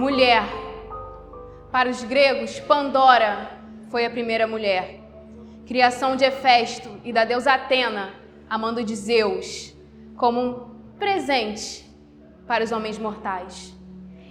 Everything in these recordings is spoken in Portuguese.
mulher. Para os gregos, Pandora foi a primeira mulher. Criação de Hefesto e da deusa Atena, amando de Zeus, como um presente para os homens mortais.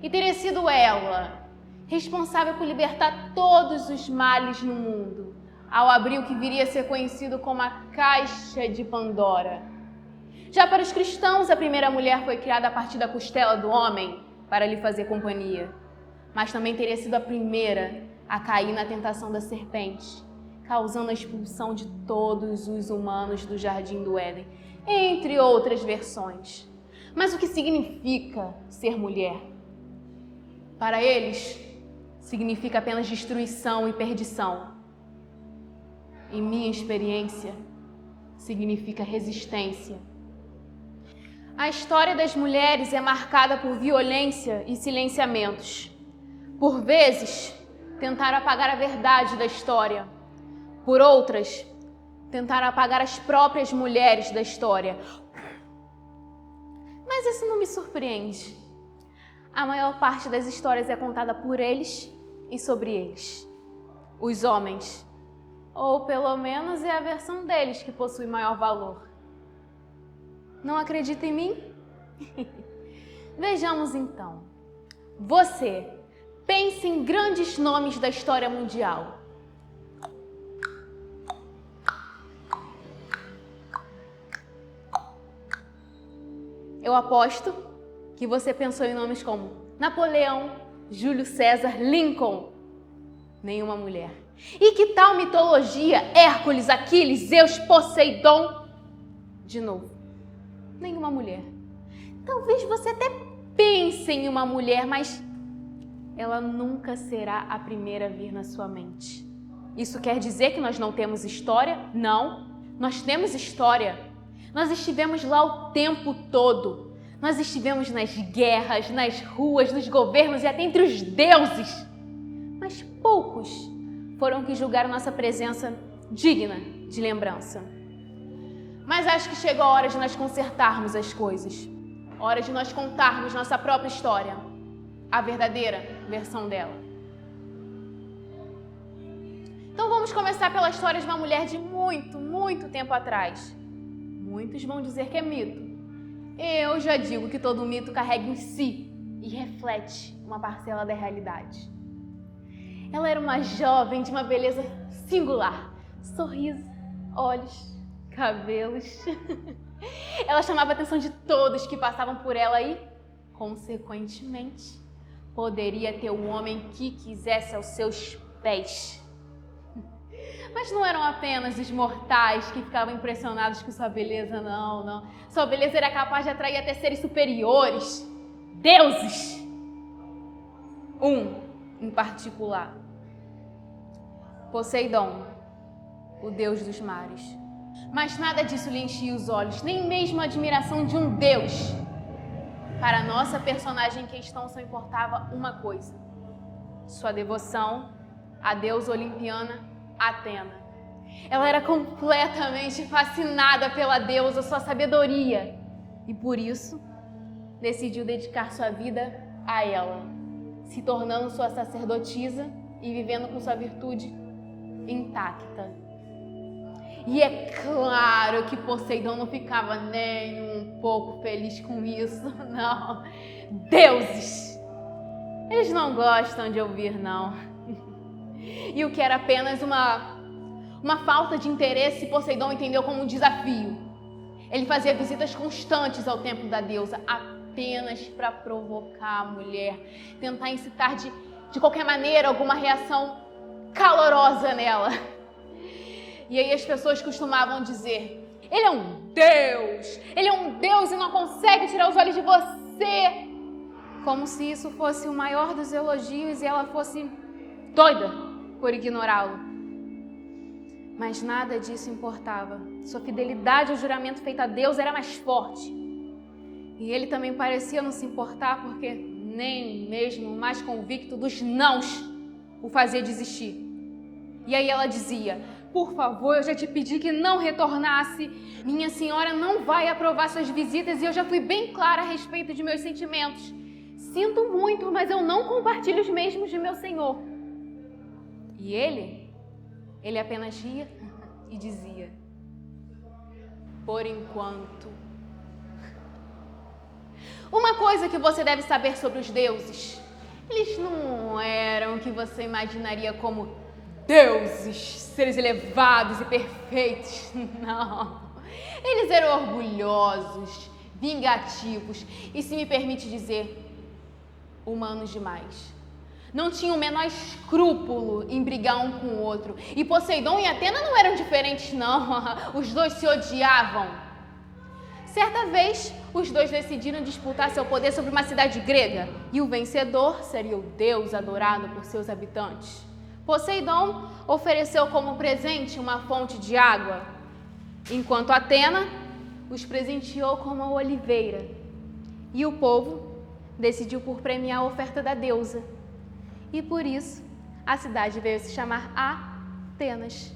E teria sido ela responsável por libertar todos os males no mundo, ao abrir o que viria a ser conhecido como a Caixa de Pandora. Já para os cristãos, a primeira mulher foi criada a partir da costela do homem para lhe fazer companhia, mas também teria sido a primeira a cair na tentação da serpente, causando a expulsão de todos os humanos do Jardim do Éden, entre outras versões. Mas o que significa ser mulher? Para eles, significa apenas destruição e perdição. Em minha experiência, significa resistência. A história das mulheres é marcada por violência e silenciamentos. Por vezes, tentaram apagar a verdade da história. Por outras, tentaram apagar as próprias mulheres da história. Mas isso não me surpreende. A maior parte das histórias é contada por eles e sobre eles. Os homens. Ou pelo menos é a versão deles que possui maior valor. Não acredita em mim? Vejamos então. Você, pense em grandes nomes da história mundial. Eu aposto que você pensou em nomes como Napoleão, Júlio César, Lincoln. Nenhuma mulher. E que tal mitologia? Hércules, Aquiles, Zeus, Poseidon? De novo, nenhuma mulher. Talvez você até pense em uma mulher, mas ela nunca será a primeira a vir na sua mente. Isso quer dizer que nós não temos história? Não, nós temos história. Nós estivemos lá o tempo todo. Nós estivemos nas guerras, nas ruas, nos governos e até entre os deuses. Mas poucos foram que julgaram nossa presença digna de lembrança. Mas acho que chegou a hora de nós consertarmos as coisas. Hora de nós contarmos nossa própria história. A verdadeira versão dela. Então vamos começar pela história de uma mulher de muito tempo atrás. Muitos vão dizer que é mito. Eu já digo que todo mito carrega em si e reflete uma parcela da realidade. Ela era uma jovem de uma beleza singular. Sorriso, olhos, cabelos. Ela chamava a atenção de todos que passavam por ela e, consequentemente, poderia ter o homem que quisesse aos seus pés. Mas não eram apenas os mortais que ficavam impressionados com sua beleza, não. Sua beleza era capaz de atrair até seres superiores, deuses. Um, em particular, Poseidon, o deus dos mares. Mas nada disso lhe enchia os olhos, nem mesmo a admiração de um deus. Para a nossa personagem em questão só importava uma coisa: sua devoção à deusa olimpiana Atena. Ela era completamente fascinada pela deusa, sua sabedoria, e por isso decidiu dedicar sua vida a ela, se tornando sua sacerdotisa e vivendo com sua virtude intacta. E é claro que Poseidon não ficava nem um pouco feliz com isso, não. Deuses! Eles não gostam de ouvir, não. E o que era apenas uma falta de interesse, Poseidon entendeu como um desafio. Ele fazia visitas constantes ao templo da deusa, apenas para provocar a mulher, tentar incitar de qualquer maneira alguma reação calorosa nela. E aí as pessoas costumavam dizer: ele é um Deus e não consegue tirar os olhos de você. Como se isso fosse o maior dos elogios e ela fosse doida por ignorá-lo. Mas nada disso importava. Sua fidelidade ao juramento feito a Deus era mais forte. E ele também parecia não se importar, porque nem mesmo o mais convicto dos nãos o fazia desistir. E aí ela dizia: por favor, eu já te pedi que não retornasse. Minha senhora não vai aprovar suas visitas e eu já fui bem clara a respeito de meus sentimentos. Sinto muito, mas eu não compartilho os mesmos de meu senhor. E ele apenas ria e dizia: por enquanto. Uma coisa que você deve saber sobre os deuses: eles não eram o que você imaginaria como deuses, seres elevados e perfeitos. Não. Eles eram orgulhosos, vingativos e, se me permite dizer, humanos demais. Não tinham o menor escrúpulo em brigar um com o outro. E Poseidon e Atena não eram diferentes, não. Os dois se odiavam. Certa vez, os dois decidiram disputar seu poder sobre uma cidade grega, e o vencedor seria o deus adorado por seus habitantes. Poseidon ofereceu como presente uma fonte de água, enquanto Atena os presenteou com uma oliveira. E o povo decidiu por premiar a oferta da deusa. E por isso, a cidade veio se chamar Atenas.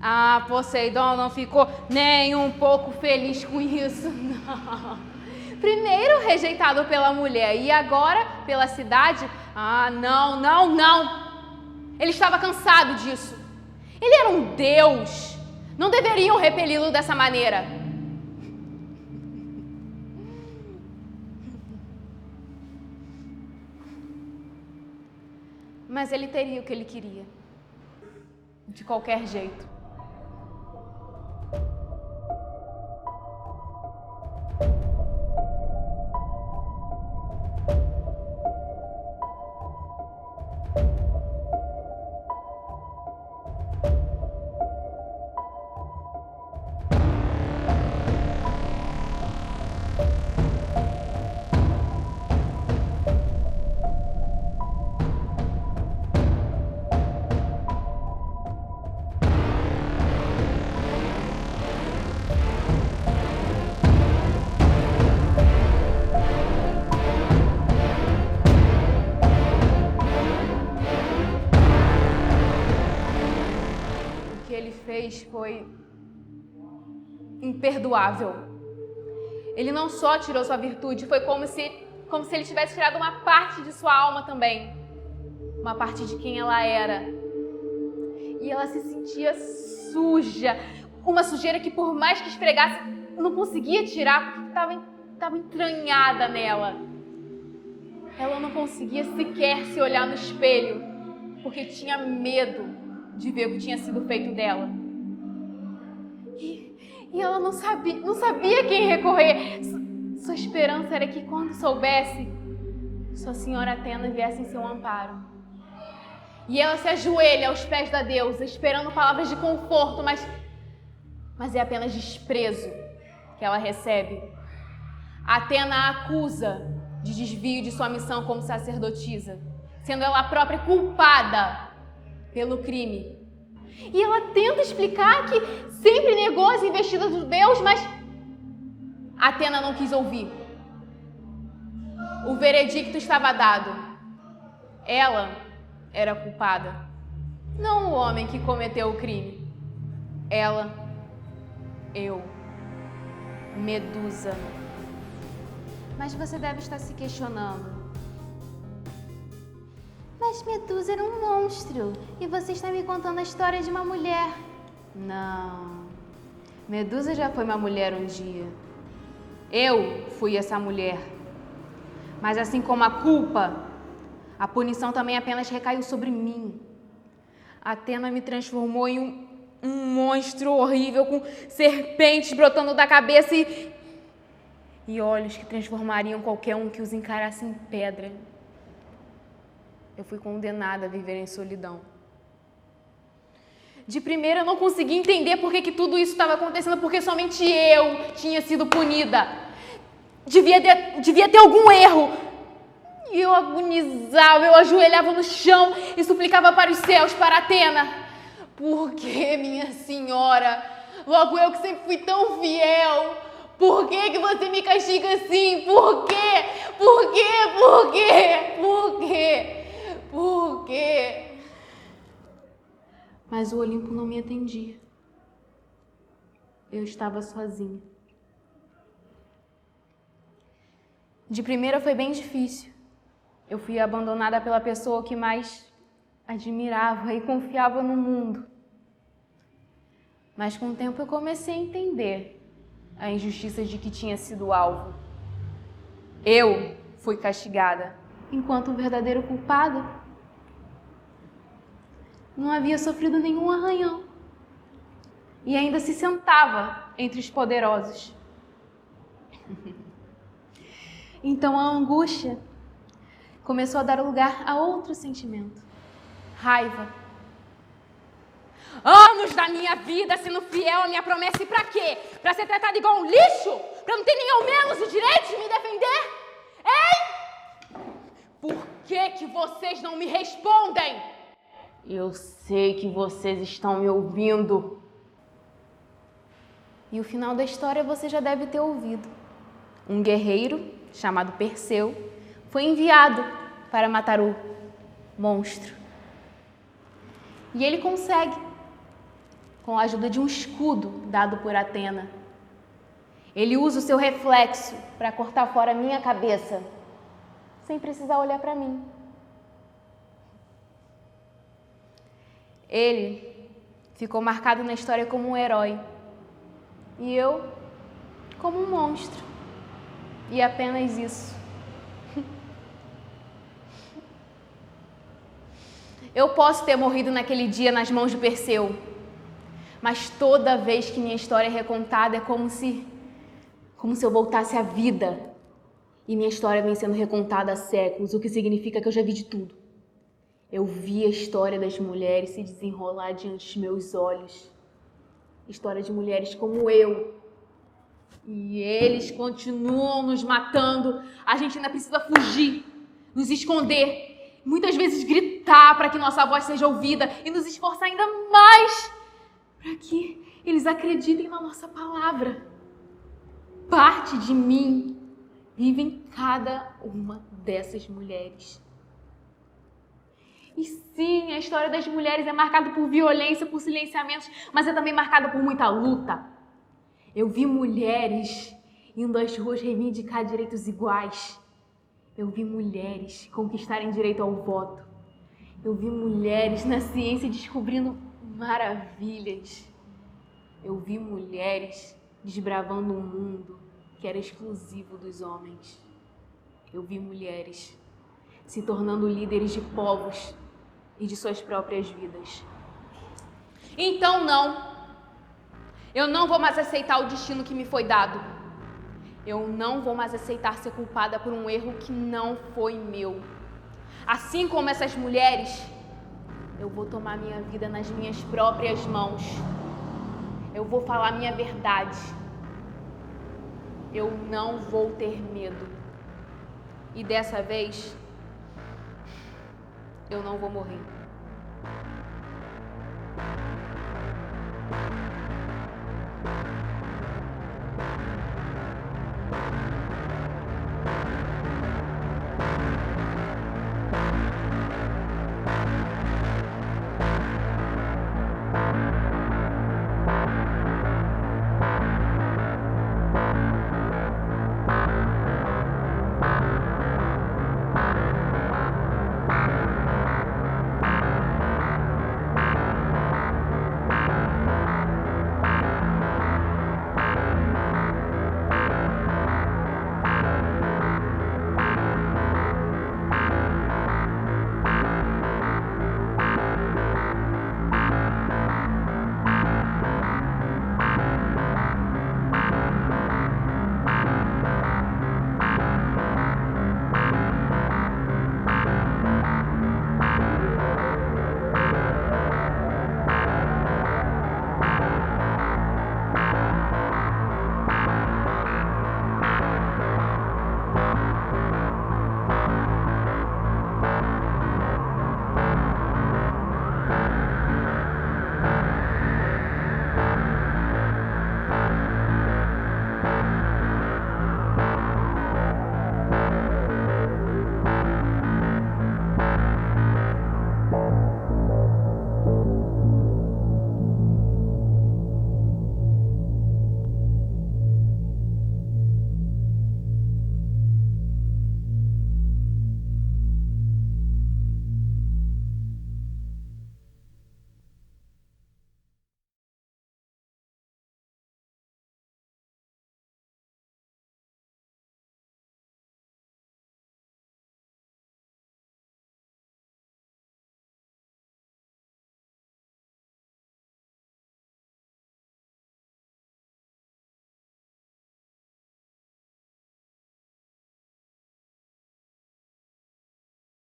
Ah, Poseidon não ficou nem um pouco feliz com isso, não. Primeiro rejeitado pela mulher e agora pela cidade. Ah, não. Ele estava cansado disso. Ele era um deus. Não deveriam repeli-lo dessa maneira. Mas ele teria o que ele queria. De qualquer jeito. Foi imperdoável. Ele não só tirou sua virtude, foi como se ele tivesse tirado uma parte de sua alma também, uma parte de quem ela era. E ela se sentia suja, uma sujeira que por mais que esfregasse, não conseguia tirar, porque estava entranhada nela. Ela não conseguia sequer se olhar no espelho, porque tinha medo de ver o que tinha sido feito dela. E ela não sabia a quem recorrer. Sua esperança era que quando soubesse, sua senhora Atena viesse em seu amparo. E ela se ajoelha aos pés da deusa, esperando palavras de conforto, mas é apenas desprezo que ela recebe. Atena a acusa de desvio de sua missão como sacerdotisa, sendo ela própria culpada pelo crime. E ela tenta explicar que sempre negou as investidas do Deus, mas Atena não quis ouvir. O veredicto estava dado. Ela era culpada, não o homem que cometeu o crime. Ela, eu, Medusa. Mas você deve estar se questionando. Mas Medusa era um monstro e você está me contando a história de uma mulher. Não. Medusa já foi uma mulher um dia. Eu fui essa mulher. Mas assim como a culpa, a punição também apenas recaiu sobre mim. Atena me transformou em um monstro horrível com serpentes brotando da cabeça e olhos que transformariam qualquer um que os encarasse em pedra. Eu fui condenada a viver em solidão. De primeira eu não consegui entender por que tudo isso estava acontecendo, porque somente eu tinha sido punida. Devia ter algum erro. E eu agonizava, eu ajoelhava no chão e suplicava para os céus, para Atena. Por que, minha senhora? Logo eu que sempre fui tão fiel. Por que você me castiga assim? Por quê? Por quê? Por quê? Por quê? Por quê? Mas o Olimpo não me atendia. Eu estava sozinha. De primeira foi bem difícil. Eu fui abandonada pela pessoa que mais admirava e confiava no mundo. Mas com o tempo eu comecei a entender a injustiça de que tinha sido alvo. Eu fui castigada, enquanto o verdadeiro culpado não havia sofrido nenhum arranhão e ainda se sentava entre os poderosos. Então a angústia começou a dar lugar a outro sentimento: raiva. Anos da minha vida sendo fiel à minha promessa, e pra quê? Pra ser tratada igual um lixo? Pra não ter nem ao menos o direito de me defender? Hein? Por que vocês não me respondem? Eu sei que vocês estão me ouvindo. E o final da história você já deve ter ouvido. Um guerreiro chamado Perseu foi enviado para matar o monstro. E ele consegue, com a ajuda de um escudo dado por Atena. Ele usa o seu reflexo para cortar fora a minha cabeça, sem precisar olhar para mim. Ele ficou marcado na história como um herói, e eu como um monstro. E apenas isso. Eu posso ter morrido naquele dia nas mãos de Perseu, mas toda vez que minha história é recontada é como se eu voltasse à vida. E minha história vem sendo recontada há séculos, o que significa que eu já vi de tudo. Eu vi a história das mulheres se desenrolar diante dos meus olhos. História de mulheres como eu. E eles continuam nos matando. A gente ainda precisa fugir, nos esconder, muitas vezes gritar para que nossa voz seja ouvida e nos esforçar ainda mais para que eles acreditem na nossa palavra. Parte de mim vive em cada uma dessas mulheres. E sim, a história das mulheres é marcada por violência, por silenciamentos, mas é também marcada por muita luta. Eu vi mulheres indo às ruas reivindicar direitos iguais. Eu vi mulheres conquistarem direito ao voto. Eu vi mulheres na ciência descobrindo maravilhas. Eu vi mulheres desbravando um mundo que era exclusivo dos homens. Eu vi mulheres se tornando líderes de povos e de suas próprias vidas. Então eu não vou mais aceitar o destino que me foi dado. Eu não vou mais aceitar ser culpada por um erro que não foi meu. Assim como essas mulheres, eu vou tomar minha vida nas minhas próprias mãos. Eu vou falar minha verdade. Eu não vou ter medo. E dessa vez, eu não vou morrer.